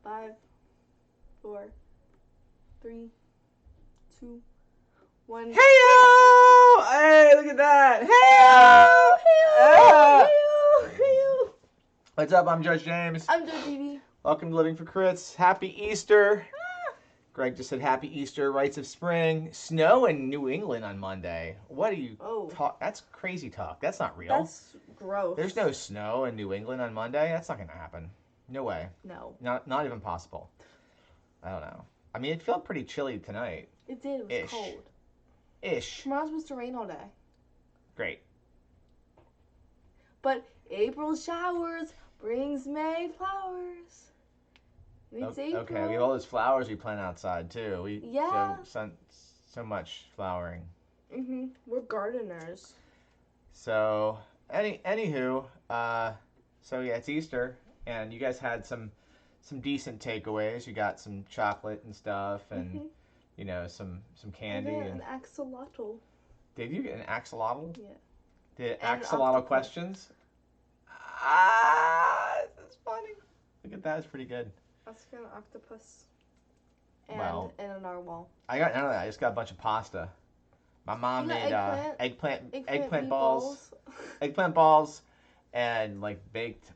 5, 4, 3, 2, 1. Hey-o! Hey, look at that! Hey-o! Hey-o! Hey-o! Hey-o! What's up? I'm Judge James. I'm Judge Evie. Welcome to Living for Crits. Happy Easter. Greg just said Happy Easter, rites of spring. Snow in New England on Monday. What are you talk? That's crazy talk. That's not real. That's gross. There's no snow in New England on Monday. That's not going to happen. No way. No. Not even possible. I don't know. I mean, it felt pretty chilly tonight. It did. It was cold. Ish. Tomorrow's supposed to rain all day. Great. But April showers brings May flowers. It's April. Okay, we have all those flowers we plant outside too. Yeah. So much flowering. Mhm. We're gardeners. So anywho, so yeah, it's Easter, and you guys had some decent takeaways. You got some chocolate and stuff, and you know some candy. I got an axolotl. Did you get an axolotl? Yeah. Did axolotl questions? Ah, that's funny. Look at that. It's pretty good. That's an octopus. And a narwhal. I got none of that. I just got a bunch of pasta. My mom made eggplant balls, and like baked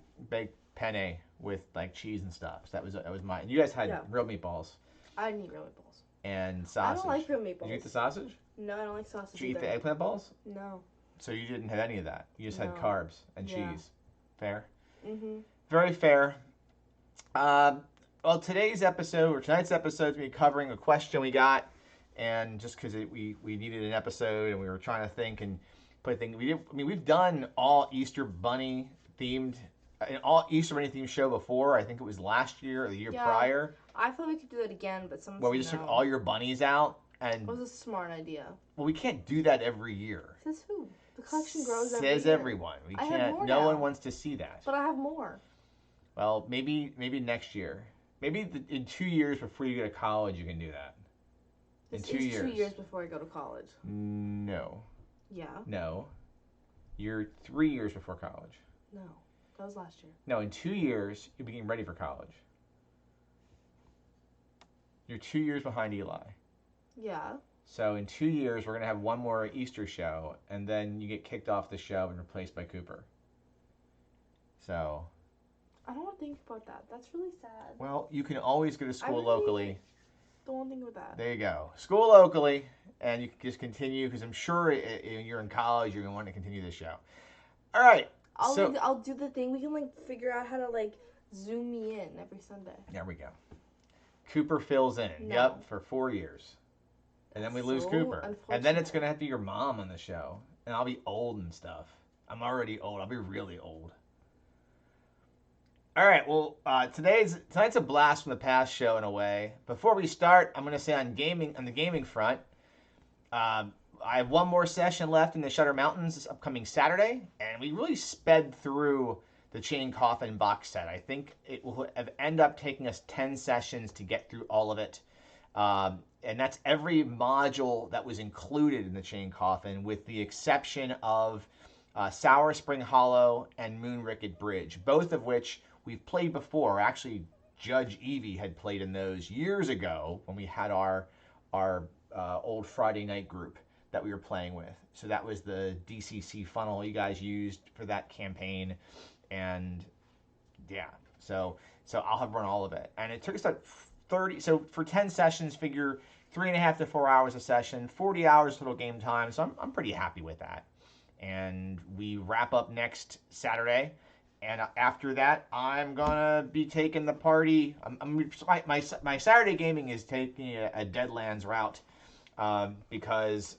penne with like cheese and stuff. So that was mine. You guys had real meatballs. I didn't eat real meatballs. And sausage. I don't like real meatballs. Did you eat the sausage? No, I don't like sausage. Did you eat the eggplant balls? No. So you didn't have any of that. You just had carbs and cheese. Fair. Mhm. Very fair. Well, tonight's episode is going to be covering a question we got, and just because we needed an episode and we were trying to think and put things. We've done all Easter Bunny themed, show before. I think it was last year or the year prior. I thought we could do it again, but someone where we just took all your bunnies out and. It was a smart idea. Well, we can't do that every year. Says who? The collection grows every year. Says everyone. We can't. No one wants to see that. But I have more. Well, maybe next year. Maybe in 2 years before you go to college, you can do that. In 2 years. 2 years before I go to college. No. Yeah. No. You're 3 years before college. No. That was last year. No, in 2 years, you'll be getting ready for college. You're 2 years behind Eli. Yeah. So in 2 years, we're going to have one more Easter show, and then you get kicked off the show and replaced by Cooper. So... I don't want to think about that. That's really sad. Well, you can always go to school locally. Don't want to think about that. There you go. School locally, and you can just continue, because I'm sure you're in college, you're going to want to continue this show. All right. I'll do the thing. We can, figure out how to, zoom me in every Sunday. There we go. Cooper fills in. No. Yep, for 4 years. And then we lose Cooper. And then it's going to have to be your mom on the show. And I'll be old and stuff. I'm already old. I'll be really old. All right, well, tonight's a blast from the past show in a way. Before we start, I'm going to say on the gaming front, I have one more session left in the Shutter Mountains this upcoming Saturday, and we really sped through the Chain Coffin box set. I think it will end up taking us 10 sessions to get through all of it, and that's every module that was included in the Chain Coffin, with the exception of Sour Spring Hollow and Moonricket Bridge, both of which we've played before. Actually, Judge Evie had played in those years ago when we had our old Friday night group that we were playing with. So that was the DCC funnel you guys used for that campaign, and yeah. So I'll have run all of it, and it took us about 30. So for 10 sessions, figure 3.5 to 4 hours a session, 40 hours total game time. So I'm pretty happy with that. And we wrap up next Saturday. And after that, I'm gonna be taking the party. My Saturday gaming is taking a Deadlands route because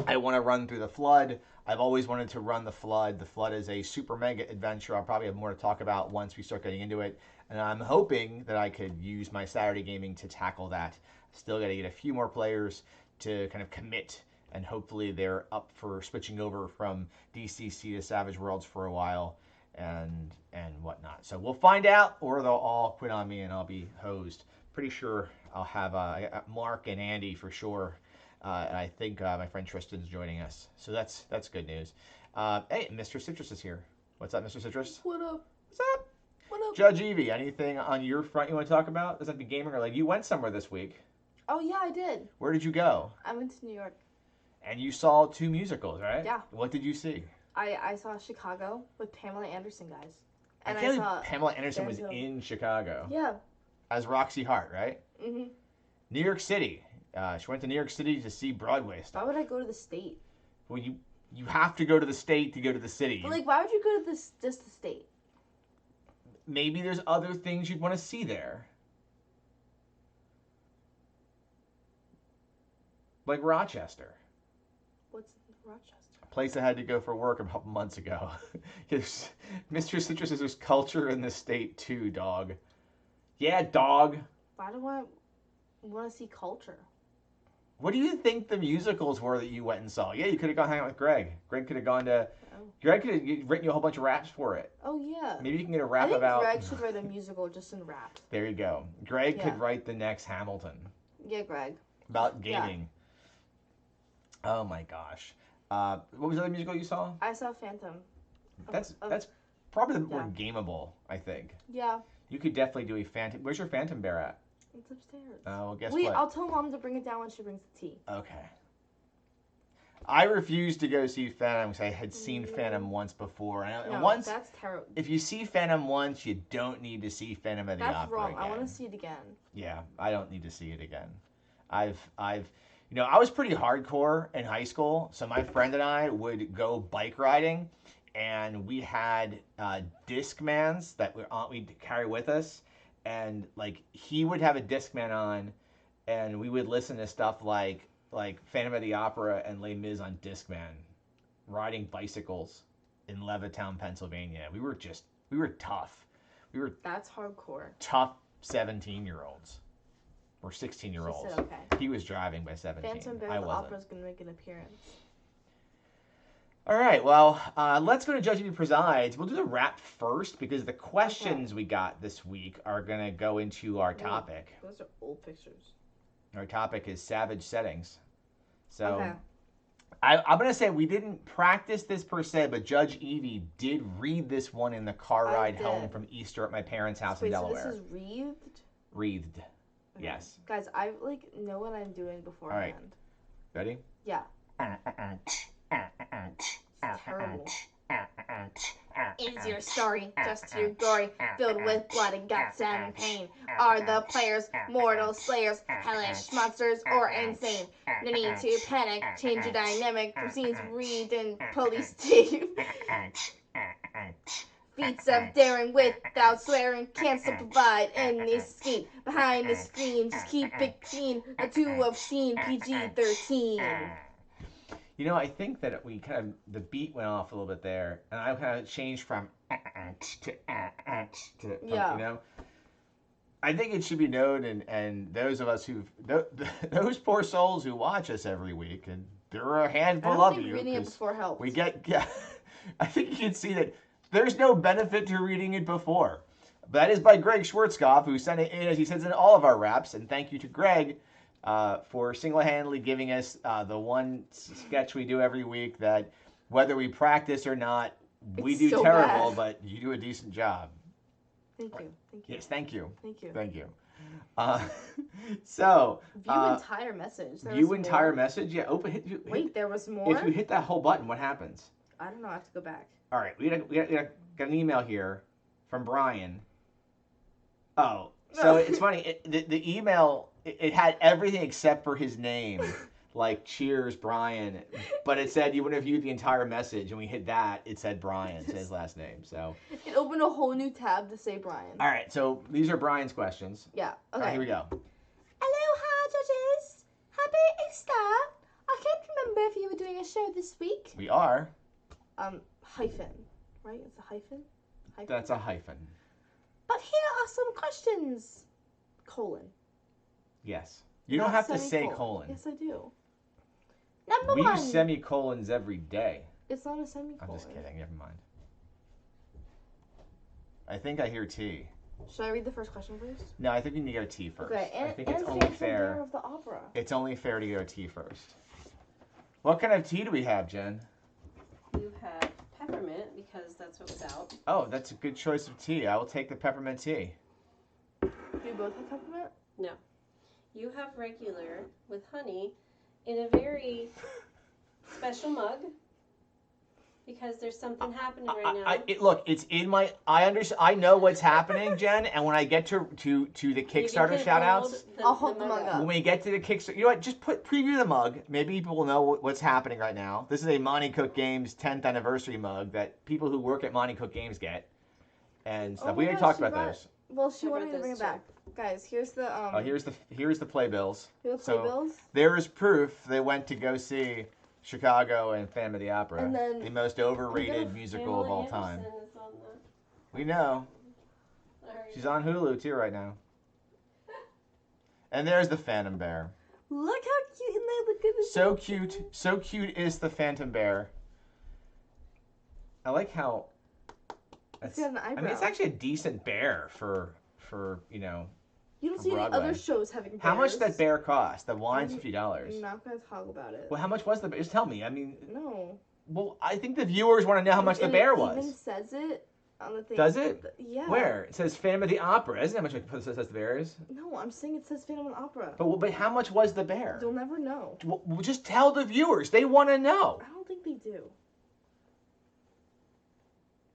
I want to run through the Flood. I've always wanted to run the Flood. The Flood is a super mega adventure. I'll probably have more to talk about once we start getting into it. And I'm hoping that I could use my Saturday gaming to tackle that. Still got to get a few more players to kind of commit, and hopefully they're up for switching over from DCC to Savage Worlds for a while. And whatnot. So we'll find out, or they'll all quit on me and I'll be hosed. Pretty sure I'll have Mark and Andy for sure, and I think my friend Tristan's joining us. So that's good news. Hey, Mr. Citrus is here. What's up, Mr. Citrus? What up? What's up? What Judge Evie, anything on your front you want to talk about? Does that be gaming or like you went somewhere this week? Oh yeah, I did. Where did you go? I went to New York. And you saw 2 musicals, right? Yeah. What did you see? I saw Chicago with Pamela Anderson, guys. And I saw Pamela Anderson was in Chicago. Yeah. As Roxy Hart, right? Mhm. New York City. She went to New York City to see Broadway stuff. Why would I go to the state? Well, you have to go to the state to go to the city. But like, why would you go to just the state? Maybe there's other things you'd want to see there. Like Rochester. What's Rochester? A place I had to go for work a couple months ago. Yes, Mr. Citrus says there's culture in the state too, dog. Yeah, dog. Why do I want to see culture? What do you think the musicals were that you went and saw? Yeah, you could have gone hang out with Greg. Greg could have gone to. Oh. Greg could have written you a whole bunch of raps for it. Oh yeah. Maybe you can get a rap I think about. Greg should write a musical just in rap. There you go. Greg could write the next Hamilton. Yeah, Greg. About gaming. Yeah. Oh my gosh. What was the other musical you saw? I saw Phantom. That's probably the more gameable, I think. Yeah. You could definitely do a Phantom. Where's your Phantom Bear at? It's upstairs. Oh, well, guess what? what? I'll tell Mom to bring it down when she brings the tea. Okay. I refused to go see Phantom because I had seen Phantom once before. No, that's terrible. If you see Phantom once, you don't need to see Phantom of the Opera. That's wrong. Again. I want to see it again. Yeah, I don't need to see it again. I was pretty hardcore in high school, so my friend and I would go bike riding, and we had Discmans that we'd carry with us, and like he would have a Discman on, and we would listen to stuff like Phantom of the Opera and Les Mis on Discman, riding bicycles in Levittown, Pennsylvania. We were tough. That's hardcore. Tough 17-year-olds. Or 16-year-olds. She said okay. He was driving by 17. Phantom Bear the Opera's going to make an appearance. All right, well, let's go to Judge Evie Presides. We'll do the rap first because the questions we got this week are going to go into our topic. Those are old pictures. Our topic is savage settings. So I'm going to say we didn't practice this per se, but Judge Evie did read this one in the car ride home from Easter at my parents' house in Delaware. So this is wreathed? Wreathed. Okay. Yes. Guys, I know what I'm doing beforehand. All right. Ready? Yeah. Terrible. Is your story just your glory, filled with blood and guts and pain? Are the players mortal slayers, hellish monsters, or insane? No need to panic, change your dynamic from scenes read in police tape. Feats of daring without swearing, can't provide any scheme. Behind the screen, just keep it clean. A 2 obscene PG-13. You know, I think that the beat went off a little bit there, and I kind of changed from to you know. I think it should be known, and those of us those poor souls who watch us every week, and there are a handful of you. Reading it before helps. I think you can see that there's no benefit to reading it before. But that is by Greg Schwartzkopf, who sent it in, as he says in all of our raps, and thank you to Greg for single-handedly giving us the one sketch we do every week that, whether we practice or not, we do so terrible, but you do a decent job. Thank you. Thank you. Yes, thank you. Thank you. Thank you. So view entire message. View entire message. Yeah. Wait, there was more. If you hit that whole button, what happens? I don't know. I have to go back. All right. We got an email here from Brian. Oh, so it's funny. The email it had everything except for his name, like cheers, Brian. But it said you wouldn't have viewed the entire message, and we hit that. It said Brian, his last name. So it opened a whole new tab to say Brian. All right. So these are Brian's questions. Yeah. Okay. All right, here we go. Aloha, judges. Happy Easter. I can't remember if you were doing a show this week. We are. Hyphen. Right? It's a hyphen? That's a hyphen. But here are some questions. Colon. Yes. You don't have to say colon. Yes, I do. Number we one. use semicolons every day. It's not a semicolon. I'm just kidding. Never mind. I think I hear T. Should I read the first question first? No, I think you need to go T first. Okay, I think it's only fair. Of the opera. It's only fair to go T first. What kind of tea do we have, Jen? You have peppermint because that's what was out. Oh, that's a good choice of tea. I will take the peppermint tea. Do you both have peppermint? No. You have regular with honey in a very special mug because there's something happening right now. Look, it's in my. I understand. I know what's happening, Jen. And when I get to the Kickstarter shout-outs, I'll hold the mug up. When we get to the Kickstarter, you know what? Just preview the mug. Maybe people will know what's happening right now. This is a Monty Cook Games 10th anniversary mug that people who work at Monty Cook Games get, and stuff. We already talked about those. Well, she wanted me to bring it back. Guys, here's the here's the playbills. Here's the playbills. There is proof they went to go see Chicago and Phantom of the Opera, and then, the most overrated musical of all time. We know. She's on Hulu too right now. And there's the Phantom Bear. Look how cute and they look at So cute. So cute is the Phantom Bear. I like how it's got an eyebrow. I mean, it's actually a decent bear for you know. You don't see any other shows having bears. How much did that bear cost? The wine's $50. I'm not going to talk about it. Well, how much was the bear? Just tell me. I mean. No. Well, I think the viewers want to know how much the bear was. It even says it on the thing. Does it? Yeah. Where? It says Phantom of the Opera. Isn't that much it says the bear is? No, I'm saying it says Phantom of the Opera. But how much was the bear? They'll never know. Well, just tell the viewers. They want to know. I don't think they do.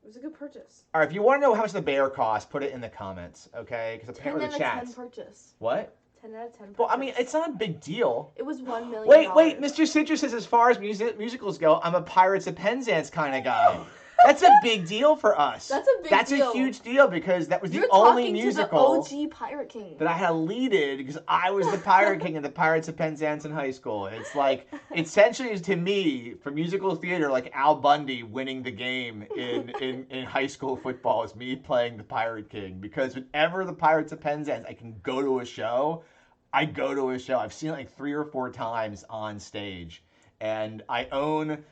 It was a good purchase. All right, if you want to know how much the bear cost, put it in the comments, okay? Because apparently the chat. 10 out of 10 purchase. What? 10 out of 10 purchase. Well, I mean, it's not a big deal. It was $1 million. Wait, Mr. Citrus says as far as musicals go, I'm a Pirates of Penzance kind of guy. That's a big deal for us. That's a big deal. That's a huge deal because that was the only musical to the OG Pirate King that I had leaded because I was the Pirate King of the Pirates of Penzance in high school. It's like, essentially is to me, for musical theater, like Al Bundy winning the game in high school football is me playing the Pirate King because whenever the Pirates of Penzance, I can go to a show, I go to a show. I've seen it like 3 or 4 times on stage. And I own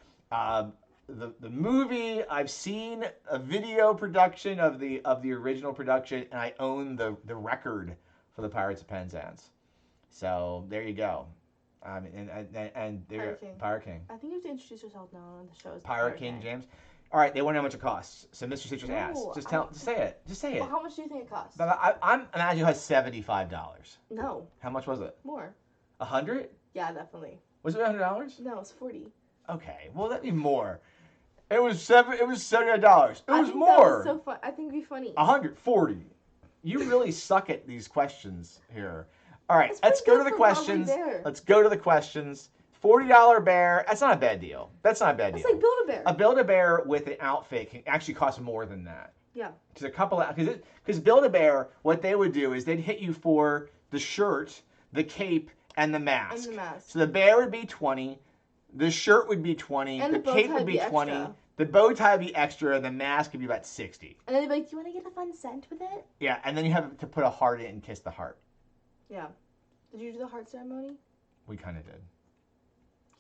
the movie. I've seen a video production of the original production, and I own the record for the Pirates of Penzance. So there you go. And Pirate King. I think you have to introduce yourself now on the show. Pirate King James. All right, they want to know how much it costs. So Mr. Citrus asked. Just say it. Just say it. Well, how much do you think it costs? But I'm imagining it has $75. No. How much was it? More. 100? Yeah, definitely. Was it $100? No, it's 40. Okay, well that'd be more. It was $79. It was That more. was so fun. I think it'd be funny. 140. You really suck at these questions here. All right, let's go to the questions. Let's go to the questions. $40 bear. That's not a bad deal. That's like Build-A-Bear. A Build-A-Bear with an outfit can actually cost more than that. Yeah. Because Build-A-Bear, what they would do is they'd hit you for the shirt, the cape, and the mask. So the bear would be $20. The shirt would be $20. And the cape would be $20. Extra. The bow tie would be extra. The mask would be about $60. And then they'd be like, "Do you want to get a fun scent with it?" Yeah, and then you have to put a heart in and kiss the heart. Yeah. Did you do the heart ceremony? We kind of did.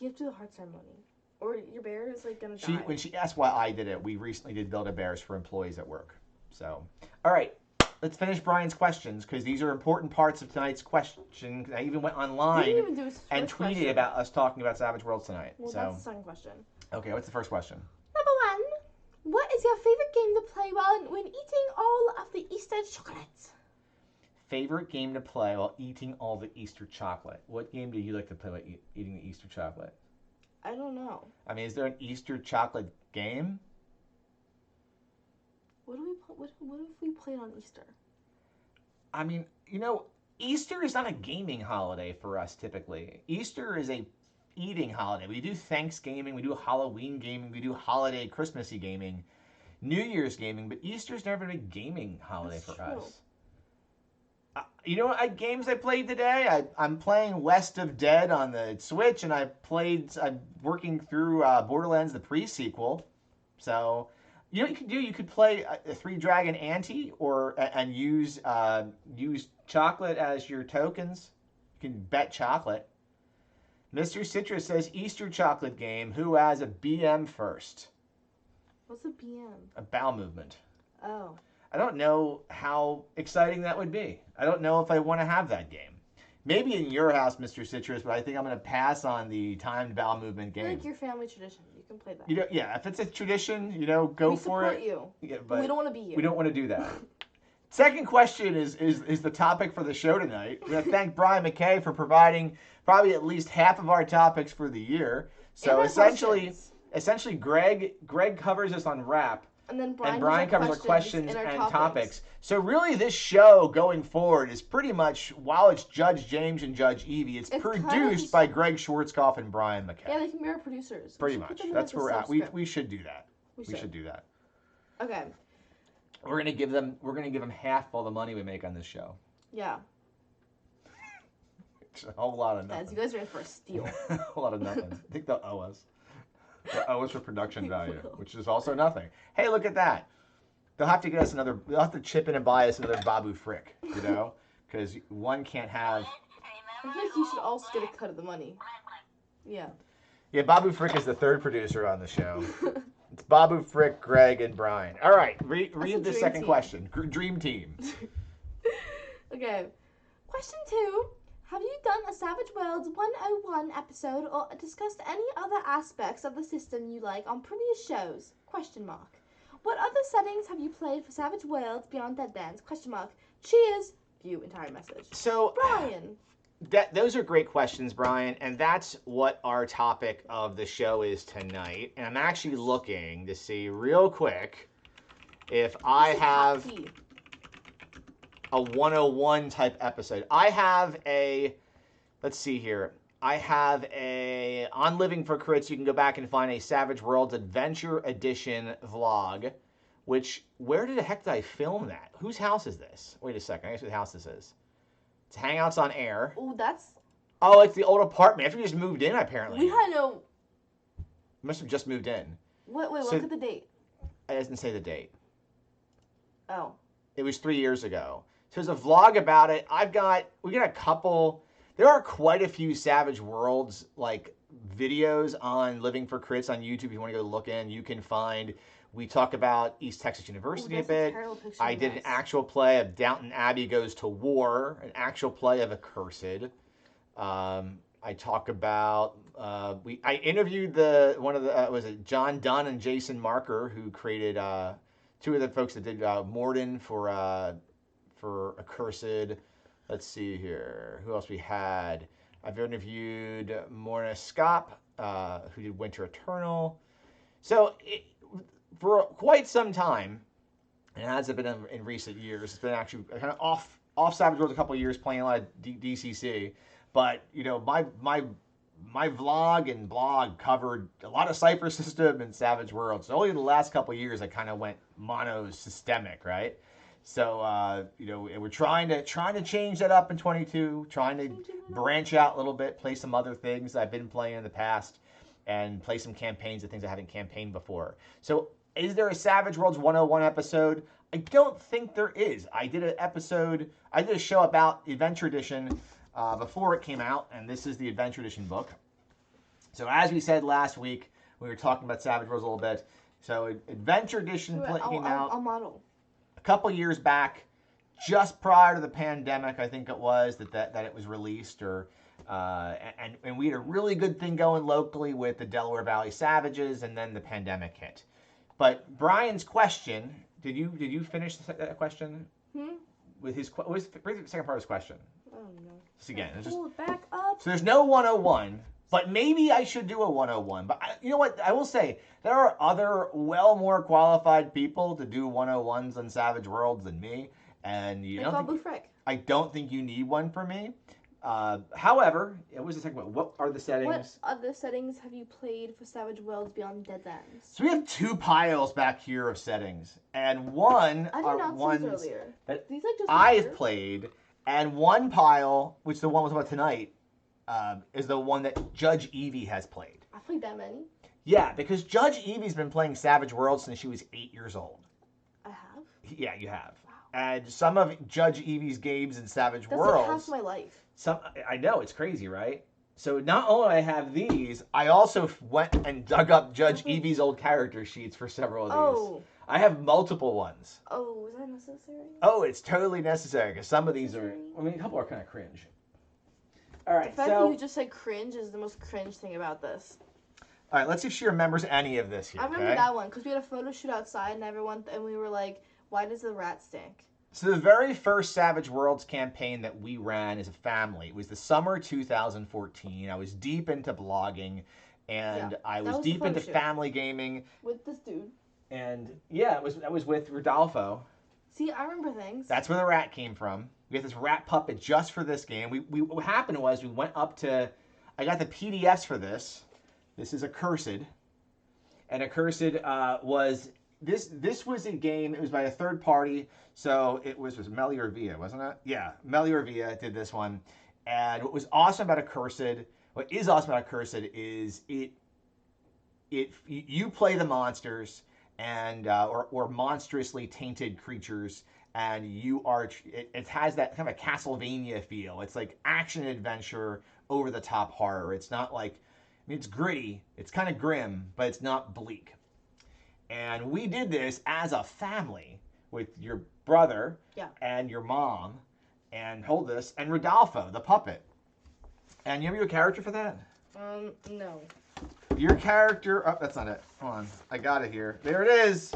You have to do the heart ceremony, or your bear is like gonna die. When she asked why I did it, we recently did Build-A-Bears for employees at work. So, all right, let's finish Brian's questions because these are important parts of tonight's question. I even went online and tweeted about us talking about Savage Worlds tonight. Well, so, that's the second question. Okay, what's the first question? Number 1, what is your favorite game to play when eating all of the Easter chocolates? Favorite game to play while eating all the Easter chocolate. What game do you like to play while eating the Easter chocolate? I don't know. I mean, is there an Easter chocolate game? What if we played on Easter? I mean, Easter is not a gaming holiday for us typically. Easter is a eating holiday. We do Thanksgiving, we do Halloween gaming, we do holiday Christmassy gaming, New Year's gaming, but Easter's never been a gaming holiday for us. You know what games I played today? I'm playing West of Dead on the Switch, and I'm working through Borderlands, the pre-sequel. So, you know what you could do? You could play a 3-Dragon Ante and use chocolate as your tokens. You can bet chocolate. Mr. Citrus says Easter chocolate game. Who has a BM first? What's a BM? A bowel movement. Oh. I don't know how exciting that would be. I don't know if I want to have that game. Maybe in your house, Mr. Citrus, but I think I'm going to pass on the timed bowel movement game. I like your family tradition. You can play that. You know, yeah, if it's a tradition, go we for it. support you. Yeah, But we don't want to be you. We don't want to do that. Second question is the topic for the show tonight. We're going to thank Brian McKay for providing probably at least half of our topics for the year. So essentially, Greg covers us on rap. And then Brian covers our questions and topics. So really, this show going forward is pretty much, while it's Judge James and Judge Evie, it's produced by Greg Schwartzkopf and Brian McKay. Yeah, they can be our producers. Pretty much. That's where we're at. We should do that. We should do that. Okay. We're gonna give them half all the money we make on this show. Yeah. It's a whole lot of nothing. You guys are in for a steal. A whole lot of nothing. I think they'll owe us. They'll owe us for production value, which is also nothing. Hey, look at that. They'll have to get us another. They'll have to chip in and buy us another Babu Frick, because one can't have. I feel like you should also get a cut of the money. Yeah. Yeah, Babu Frick is the third producer on the show. It's Babu Frick, Greg, and Brian. All right, read the second question. Dream team. Okay. Question 2. Have you done a Savage Worlds 101 episode or discussed any other aspects of the system you like on previous shows? Question mark. What other settings have you played for Savage Worlds beyond Deadlands? Question mark. Cheers. View entire message. So, Brian. Those are great questions, Brian, and that's what our topic of the show is tonight. And I'm actually looking to see real quick if I have a 101 type episode. I have let's see here. I have on Living for Crits, you can go back and find a Savage Worlds Adventure Edition vlog, where the heck did I film that? Whose house is this? Wait a second, I guess what house this is. It's Hangouts on Air. Oh, it's the old apartment. After we just moved in, apparently. We had no... Must have just moved in. Wait, look at the date. I didn't say the date. Oh. It was 3 years ago. So there's a vlog about it. We got a couple... There are quite a few Savage Worlds, videos on Living for Crits on YouTube. If you want to go look in, you can find... We talk about East Texas University a bit. I did an actual play of Downton Abbey Goes to War, an actual play of Accursed. I talk about I interviewed was it John Dunn and Jason Marker, who created two of the folks that did Morden for Accursed. Let's see here, who else we had. I've interviewed Morna Scop, who did Winter Eternal. So for quite some time, and it hasn't been in recent years. It's been actually kind of off Savage Worlds a couple of years, playing a lot of DCC. But my vlog and blog covered a lot of Cypher System and Savage Worlds. So only the last couple of years I kind of went mono-systemic, right? So we're trying to change that up in 22, trying to branch out a little bit, play some other things I've been playing in the past, and play some campaigns of things I haven't campaigned before. So is there a Savage Worlds 101 episode? I don't think there is. I did a show about Adventure Edition before it came out, and this is the Adventure Edition book. So as we said last week, we were talking about Savage Worlds a little bit. So Adventure Edition came out a couple years back, just prior to the pandemic, I think it was, that it was released, and we had a really good thing going locally with the Delaware Valley Savages, and then the pandemic hit. But Brian's question, did you finish that question? With his what was the second part of his question? Oh no. Just again, back up. So there's no 101, but maybe I should do a 101. But you know what? I will say there are other more qualified people to do 101s on Savage Worlds than me, and I don't think you need one for me. However, it was the second one. What are the settings? What other settings have you played for Savage Worlds beyond Deadlands? So we have two piles back here of settings, and one are ones that I've played, and one pile, which the one was about tonight, is the one that Judge Evie has played. I've played that many? Yeah, because Judge Evie's been playing Savage Worlds since she was 8 years old. I have? Yeah, you have. Wow. And some of Judge Evie's games in Savage Worlds... That's like half my life. I know, it's crazy, right? So not only do I have these, I also went and dug up Judge Evie's old character sheets for several of these. I have multiple ones. Oh, is that necessary? Oh, it's totally necessary, because some of these a couple are kind of cringe. All right, the fact that you just said cringe is the most cringe thing about this. All right, let's see if she remembers any of this here. I remember okay? that one because we had a photo shoot outside and and we were like, why does the rat stink? So the very first Savage Worlds campaign that we ran as a family was the summer 2014. I was deep into blogging, and I was deep into family gaming. With this dude. And yeah, that was with Rodolfo. See, I remember things. That's where the rat came from. We had this rat puppet just for this game. What happened was we went up to, I got the PDFs for this. This is Accursed. And Accursed was, this was a game, it was by a third party. So it was Melior Via, wasn't it? Yeah, Melior Via did this one. And what was awesome about Accursed, what is awesome about Accursed is you play the monsters and or monstrously tainted creatures, and it has that kind of a Castlevania feel. It's like action adventure over the top horror. It's not like, I mean, it's gritty, it's kind of grim, but it's not bleak. And we did this as a family with your brother and your mom, and hold this, and Rodolfo, the puppet. And you have your character for that? No. Your character, oh, that's not it. Hold on, I got it here. There it is.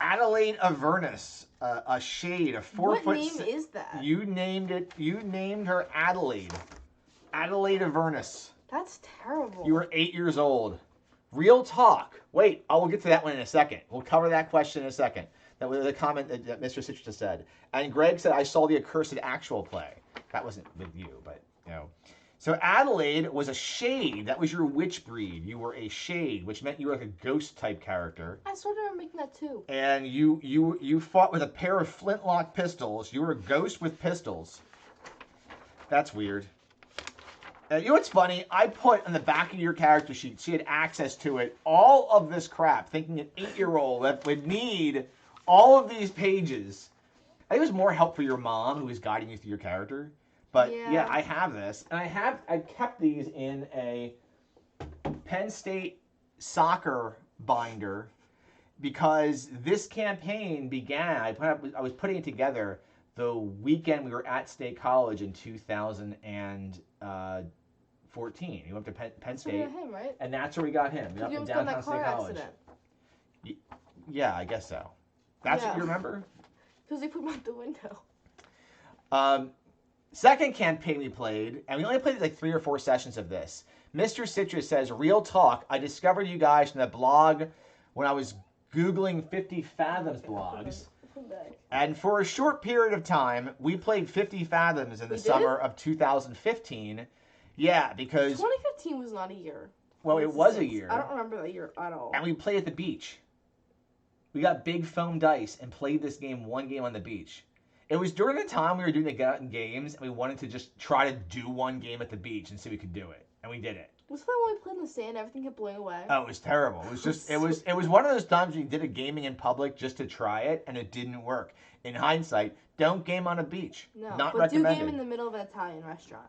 Adelaide Avernus, a shade, a 4 foot. What name is that? You named it. You named her Adelaide. Adelaide Avernus. That's terrible. You were 8 years old. Real talk. Wait, I will get to that one in a second. We'll cover that question in a second. That was the comment that Mr. Citrus said. And Greg said, I saw the Accursed actual play. That wasn't with you, but, you know. So Adelaide was a shade. That was your witch breed. You were a shade, which meant you were like a ghost type character. I sort of remember making that too. And you fought with a pair of flintlock pistols. You were a ghost with pistols. That's weird. You know what's funny? I put on the back of your character sheet, she had access to it, all of this crap, thinking an 8-year-old that would need all of these pages. I think it was more help for your mom who was guiding you through your character. But yeah, I have this. And I kept these in a Penn State soccer binder because this campaign began, I was putting it together the weekend we were at State College in 2014. He went to Penn State. That's him, right? And that's where we got him. You In almost got in downtown that State car College. accident. Yeah, I guess so. That's what you remember? Because they put him out the window. Second campaign we played, and we only played like 3 or 4 sessions of this. Mr. Citrus says, real talk, I discovered you guys from the blog when I was Googling 50 Fathoms blogs. And for a short period of time, we played 50 Fathoms in the summer of 2015. Yeah, because 2015 was not a year. Well, it was a year. I don't remember that year at all. And we played at the beach. We got big foam dice and played this game, one game on the beach. It was during the time we were doing the Get Out in Games, and we wanted to just try to do one game at the beach and see if we could do it. And we did it. Was that when we played in the sand, everything kept blowing away? Oh, it was terrible. It was just, it was one of those times when you did a gaming in public just to try it, and it didn't work. In hindsight, don't game on a beach. No, not but recommended. Do game in the middle of an Italian restaurant.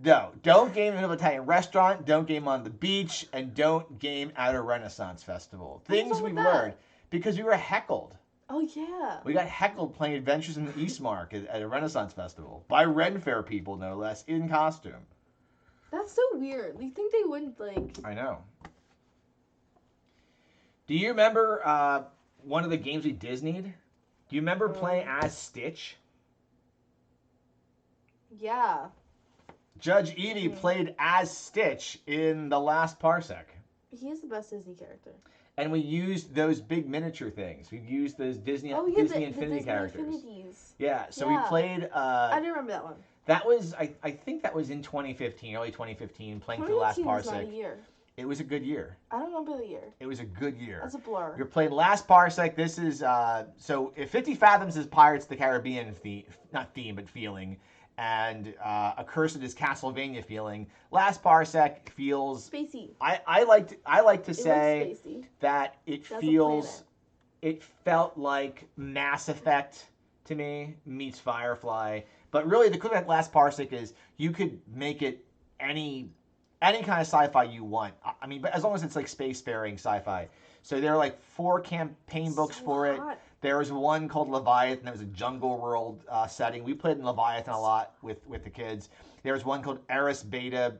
No, don't game in the middle of an Italian restaurant, don't game on the beach, and don't game at a Renaissance festival. Things we learned because we were heckled. Oh, yeah. We got heckled playing Adventures in the Eastmark at a Renaissance festival. By Ren Fair people, no less, in costume. That's so weird. You think they wouldn't, like... I know. Do you remember one of the games we Disneyed? Do you remember playing as Stitch? Yeah. Judge Evie played as Stitch in The Last Parsec. He is the best Disney character. And we used those big miniature things. We used those Disney Infinity characters. Infinities. Yeah, so we played... I do remember that one. That was, I think that was in 2015, early 2015, playing through The Last Parsec. Was not a year. It was a good year. I don't remember the year. It was a good year. That's a blur. You're playing Last Parsec. This is, so if 50 Fathoms is Pirates of the Caribbean not theme, but feeling. And Accursed is Castlevania feeling. Last Parsec feels spacey. I like to say that it felt like Mass Effect to me meets Firefly. But really, the cool thing about Last Parsec is you could make it any kind of sci-fi you want. I mean, but as long as it's like spacefaring sci-fi. So there are like 4 campaign books for it. There was one called Leviathan. That was a jungle world setting. We played in Leviathan a lot with the kids. There was one called Eris Beta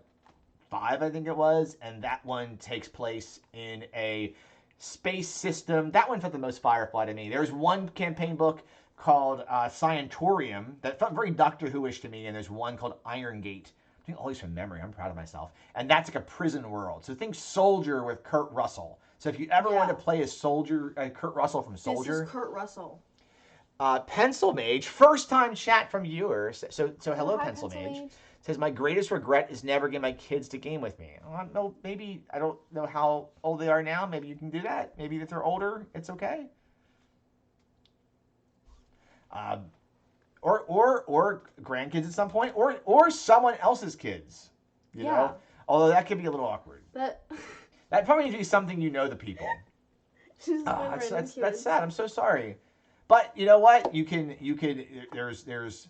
5, I think it was, and that one takes place in a space system. That one felt the most Firefly to me. There's one campaign book called Scientorium that felt very Doctor Who-ish to me, and there's one called Iron Gate. I'm doing all these from memory. I'm proud of myself. And that's like a prison world. So think Soldier with Kurt Russell. So if you ever want to play a soldier, Kurt Russell from Soldier. This is Kurt Russell. Pencil Mage, first time chat from viewers. So hello, Hi, Pencil Mage. Says, my greatest regret is never getting my kids to game with me. No, maybe, I don't know how old they are now. Maybe you can do that. Maybe if they're older, it's okay. Or grandkids at some point, or someone else's kids, you know? Although that could be a little awkward. That probably needs to be something you know the people. That's sad. I'm so sorry. But you know what? You can. There's.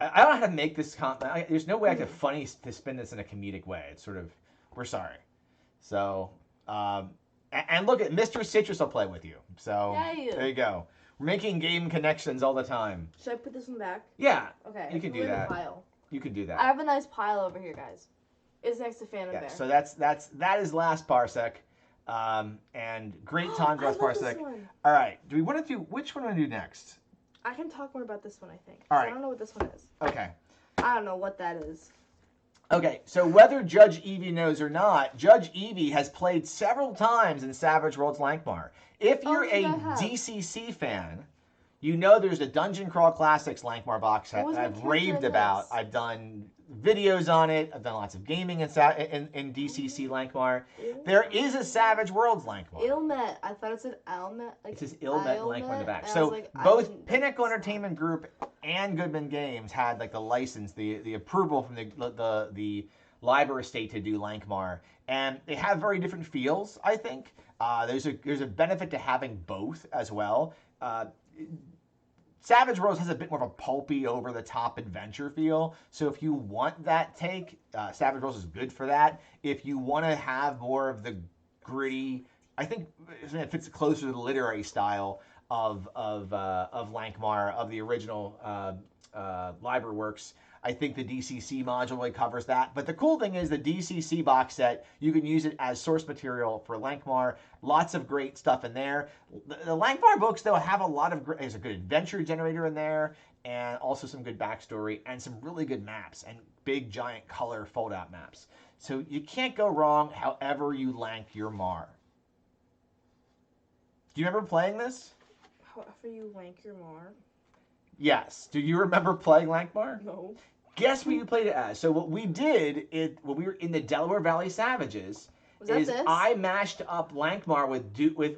I don't know how to make this comment. There's no way I to spin this in a comedic way. It's sort of, we're sorry. So, and look at Mr. Citrus will play with you. So there you go. We're making game connections all the time. Should I put this one back? Yeah. Okay. You can do that. Pile. You can do that. I have a nice pile over here, guys. It's next to Phantom Bear. So that is last Parsec. And great time for last Parsec. All right. Do we want to do, which one do we do next? I can talk more about this one, I think. All right. I don't know what this one is. Okay. I don't know what that is. Okay, so whether Judge Evie knows or not, Judge Evie has played several times in Savage Worlds Lankmar. If you're a DCC fan, you know there's a Dungeon Crawl Classics Lankmar box set that I've raved about. I've done videos on it. I've done lots of gaming in DCC Lankmar. There is a Savage Worlds Lankmar. Ilmet. I thought it said Almet. It says Ilmet Lankmar in the back. So both Pinnacle Entertainment Group and Goodman Games had like the license, the approval from the library estate to do Lankmar, and they have very different feels. I think there's a benefit to having both as well. Savage Worlds has a bit more of a pulpy, over-the-top adventure feel. So if you want that take, Savage Worlds is good for that. If you want to have more of the gritty, I think it fits closer to the literary style of Lankmar, of the original library works. I think the DCC module really covers that. But the cool thing is the DCC box set, you can use it as source material for Lankmar. Lots of great stuff in there. The Lankmar books, though, have a lot of there's a good adventure generator in there, and also some good backstory, and some really good maps, and big, giant color fold-out maps. So you can't go wrong however you lank your Mar. Do you remember playing this? However you lank your Mar? Yes. Do you remember playing Lankmar? No. Guess what you played it as. So what we did when we were in the Delaware Valley Savages is I mashed up Lankmar with Was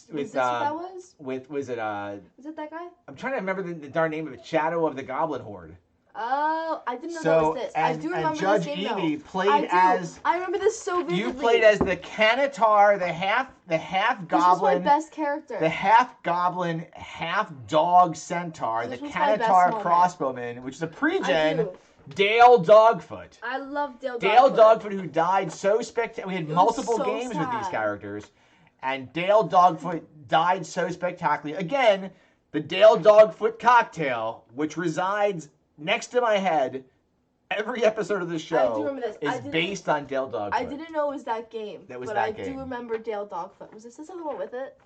this what that was? Was it that guy? I'm trying to remember the darn name of it. Shadow of the Goblin Horde. Oh, I didn't know that was this. I do remember and Judge this game, Evie played as. I remember this so vividly. You played as the Canatar, the half goblin. This was my best character. The half goblin, half dog centaur, the Canatar crossbowman, which is a pre-gen. Dale Dogfoot. I love Dale Dogfoot. Dale Dogfoot, who died so spectacular. We had multiple games with these characters, and Dale Dogfoot died so spectacularly. Again, the Dale Dogfoot cocktail, which resides next to my head every episode of the show, is based on Dale Dogfoot. I didn't know it was that game. That was but that game. I do remember Dale Dogfoot. Was this the one with it?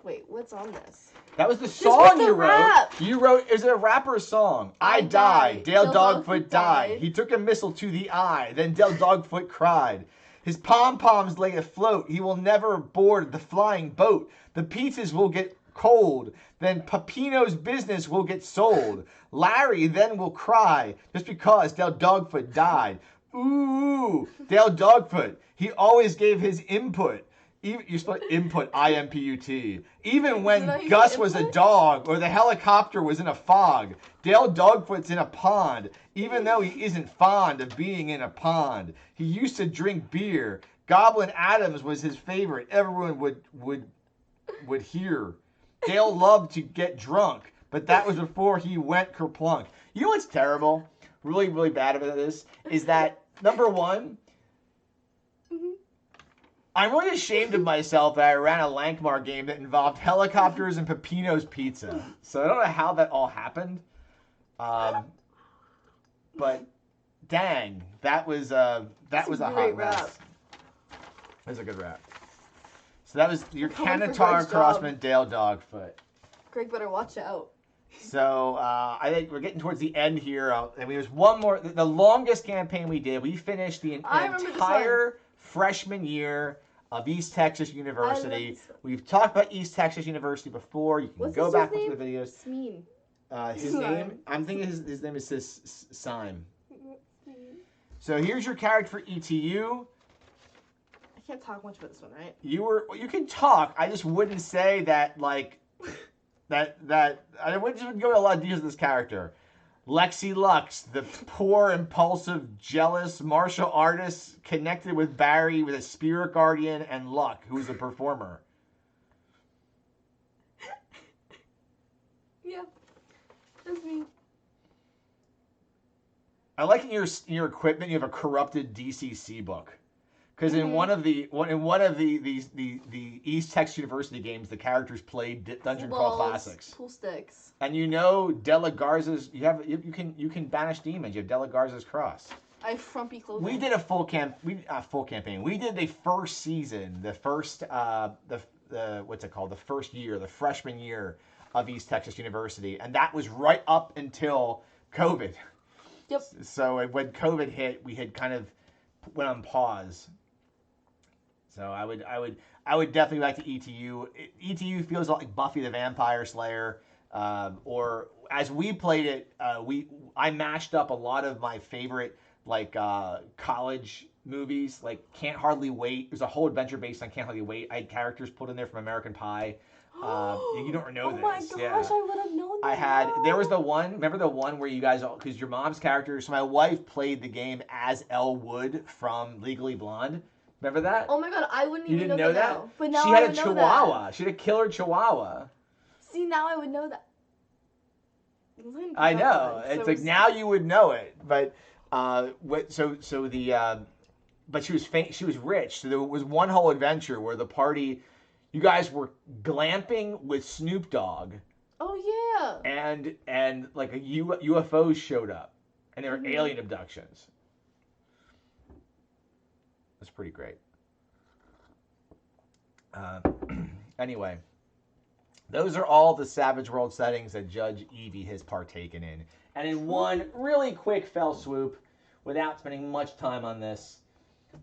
Wait, what's on this? That was the song you wrote. You wrote, is it a rapper song? I died. Dale Dogfoot died. He took a missile to the eye. Then Dale Dogfoot cried. His pom-poms lay afloat. He will never board the flying boat. The pizzas will get cold. Then Peppino's business will get sold. Larry then will cry just because Dale Dogfoot died. Ooh, Dale Dogfoot. He always gave his input. You spell input, I-M-P-U-T. Even when Gus was a dog or the helicopter was in a fog, Dale Dogfoot's in a pond, even though he isn't fond of being in a pond. He used to drink beer. Goblin Adams was his favorite. Everyone would hear. Dale loved to get drunk, but that was before he went kerplunk. You know what's terrible? Really, really bad about this is that, number one, I'm really ashamed of myself that I ran a Lankmar game that involved helicopters and Peppino's Pizza. So I don't know how that all happened. But dang, that was a hot great mess. rap. That was a good rap. So that was your Going for Canatar Greg's Crossman Dale Dogfoot. Greg better watch out. So I think we're getting towards the end here. And there's one more. The longest campaign we did, we finished the entire freshman year of East Texas University. We've talked about East Texas University before. You can go back to the videos. Smeen. His name, I'm thinking his name is Syme. So here's your character for ETU. I can't talk much about this one, right? You can talk. I just wouldn't say that that I wouldn't go into a lot of details of this character. Lexi Lux, the poor, impulsive, jealous martial artist connected with Barry with a spirit guardian and Luck, who's a performer. Yeah, that's me. I like in your equipment you have a corrupted DCC book. Because in one of the East Texas University games, the characters played Dungeon Crawl Classics. Pool sticks. And you know Della Garza's. You can banish demons. You have Della Garza's cross. I have frumpy clothing. We did a full campaign. We did the first season, the first what's it called? The first year, the freshman year of East Texas University, and that was right up until COVID. Yep. So when COVID hit, we had kind of went on pause. So I would definitely like to ETU. ETU feels like Buffy the Vampire Slayer, or as we played it, I mashed up a lot of my favorite college movies, like Can't Hardly Wait. There's a whole adventure based on Can't Hardly Wait. I had characters pulled in there from American Pie. You don't know this. Oh my gosh, yeah. I would have known that. There was the one, remember the one where you guys, because your mom's character, so my wife played the game as Elle Wood from Legally Blonde. Remember that? Oh my god, I wouldn't you even didn't know that. that? Now. But now she had a chihuahua. She had a killer chihuahua. See, now I would know that. I know. It's like now you would know it, but but she was rich. So there was one whole adventure where the party, you guys were glamping with Snoop Dogg. Oh yeah. And like UFOs showed up, and there were alien abductions. That's pretty great. Anyway, those are all the Savage World settings that Judge Evie has partaken in. And in one really quick fell swoop, without spending much time on this,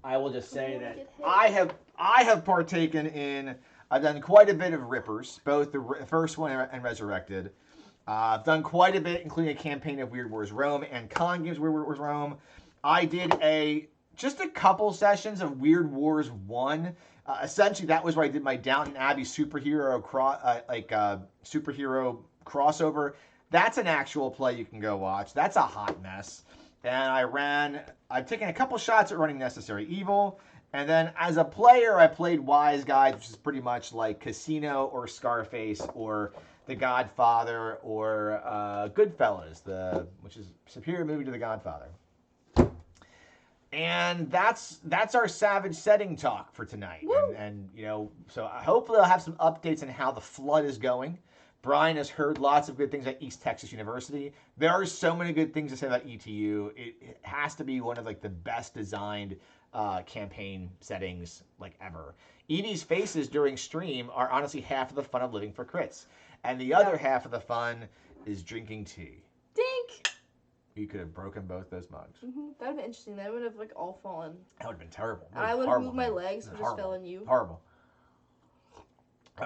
I will just say that I have partaken in. I've done quite a bit of Rippers, both the first one and Resurrected. I've done quite a bit, including a campaign of Weird Wars Rome and Con Games Weird Wars Rome. I did just a couple sessions of Weird Wars 1. Essentially, that was where I did my Downton Abbey superhero crossover. That's an actual play you can go watch. That's a hot mess. And I've taken a couple shots at running Necessary Evil. And then as a player, I played Wise Guys, which is pretty much like Casino or Scarface or The Godfather or Goodfellas, which is a superior movie to The Godfather. And that's our Savage setting talk for tonight. And so hopefully I'll have some updates on how the flood is going. Brian has heard lots of good things at East Texas University. There are so many good things to say about ETU. It has to be one of the best designed campaign settings ever. Evie's faces during stream are honestly half of the fun of living for crits. And the other half of the fun is drinking tea. Dink! You could have broken both those mugs. That would have been interesting. That would have all fallen. That would have been terrible. And I would have moved my legs, which just fell on you. Horrible.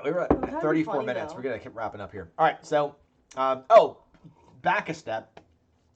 We were at 34 minutes. We're going to keep wrapping up here. All right, so, back a step.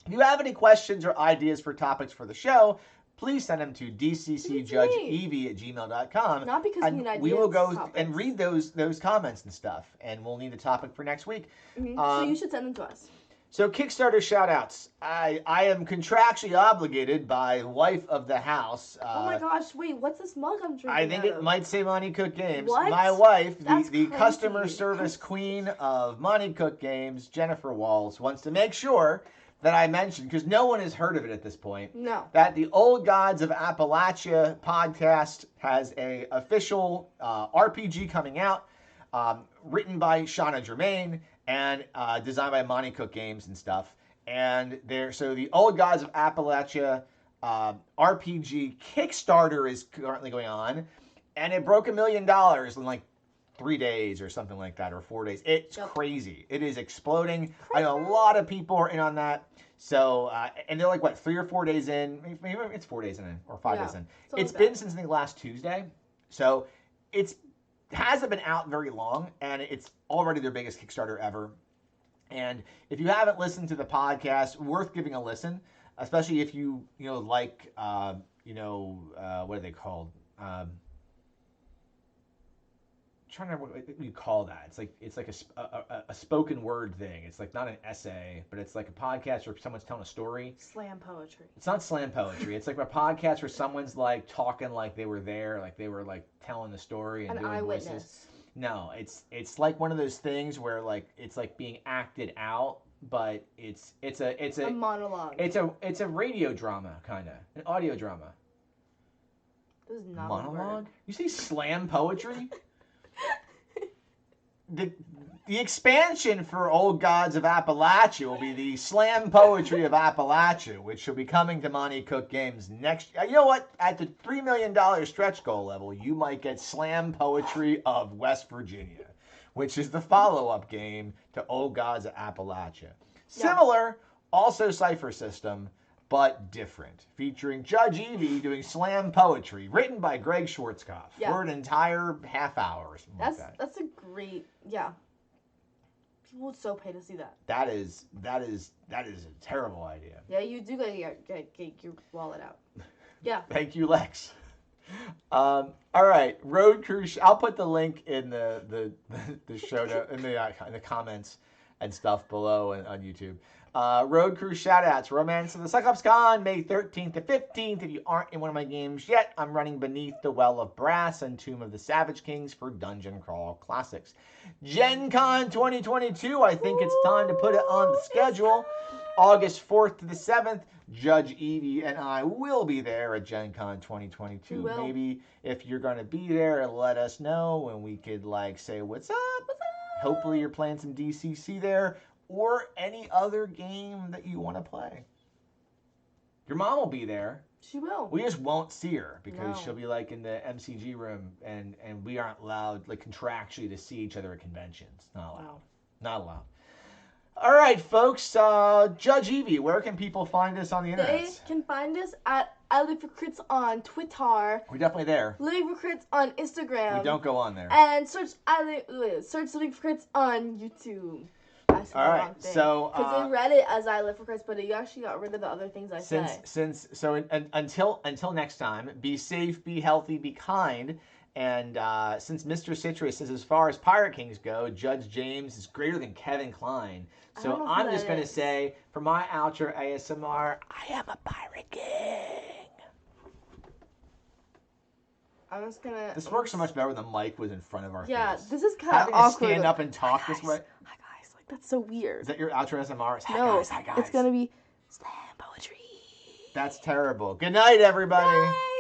If you have any questions or ideas for topics for the show, please send them to dccjudgeevie@gmail.com. Not because we will go and read those comments and stuff, and we'll need a topic for next week. So you should send them to us. So Kickstarter shout-outs. I am contractually obligated by wife of the house. Oh my gosh, wait, what's this mug I'm drinking I think it might say Monty Cook Games. What? My wife, the crazy. customer service queen of Monty Cook Games, Jennifer Walls, wants to make sure that I mention, because no one has heard of it at this point, that the Old Gods of Appalachia podcast has a official RPG coming out, written by Shauna Germain, and designed by Monty Cook Games and stuff. And so the Old Gods of Appalachia RPG Kickstarter is currently going on, and it broke $1 million in like 3 days or something like that, or 4 days. It's crazy. It is exploding. I know a lot of people are in on that. So, and they're like, what, 3 or 4 days in? Maybe it's 4 days in, or 5 days in. It's been since, I think, last Tuesday. So, it hasn't been out very long, and it's already their biggest Kickstarter ever. And if you haven't listened to the podcast, worth giving a listen, especially if you like, what are they called? Trying to remember what you call that. It's like a spoken word thing. It's like not an essay, but it's like a podcast where someone's telling a story. Slam poetry. It's not slam poetry. It's like a podcast where someone's like talking like they were there, like they were like telling the story and doing voices. No, it's like one of those things where like it's like being acted out, but it's a monologue. It's a radio drama kind of, an audio drama. This is not monologue. You say slam poetry? The expansion for Old Gods of Appalachia will be the Slam Poetry of Appalachia, which will be coming to Monty Cook Games next. You know what? At the $3 million stretch goal level, you might get Slam Poetry of West Virginia, which is the follow-up game to Old Gods of Appalachia. Similar, also cipher system, but different, featuring Judge Evie doing slam poetry, written by Greg Schwarzkopf for an entire half hour or something like that. That's a great, People would so pay to see that. That is a terrible idea. Yeah, you do gotta get your wallet out. Yeah. Thank you, Lex. All right, Road Crew. I'll put the link in the show note, in the comments and stuff below on YouTube. Road Crew shoutouts. Romance of the Cyclops Con, May 13th to 15th. If you aren't in one of my games yet, I'm running Beneath the Well of Brass and Tomb of the Savage Kings for Dungeon Crawl Classics. Gen Con 2022, I think it's time to put it on the schedule. August 4th to the 7th, Judge Evie and I will be there at Gen Con 2022. Maybe if you're going to be there, let us know and we could say, what's up? Hopefully you're playing some DCC there, or any other game that you want to play. Your mom will be there. She will. We just won't see her because she'll be in the MCG room and we aren't allowed contractually to see each other at conventions. Not allowed. Wow. Not allowed. All right, folks. Judge Evie, where can people find us on the internet? They can find us at I Live for Crits on Twitter. We're definitely there. Live for Crits on Instagram. We don't go on there. And search Live for Crits on YouTube. All right, so because they read it as I Live for Crits, but you actually got rid of the other things I said. Until next time, be safe, be healthy, be kind, and since Mr. Citrus says as far as Pirate Kings go, Judge James is greater than Kevin Klein. So I'm just going to say, for my outro ASMR, I am a Pirate King. I'm just gonna. This works so much better when the mic was in front of our face. Yeah, this is kind of awkward. Having to stand up and talk this way. Hi guys, that's so weird. Is that your outro ASMR? Hi guys. It's gonna be slam poetry. That's terrible. Good night, everybody. Bye.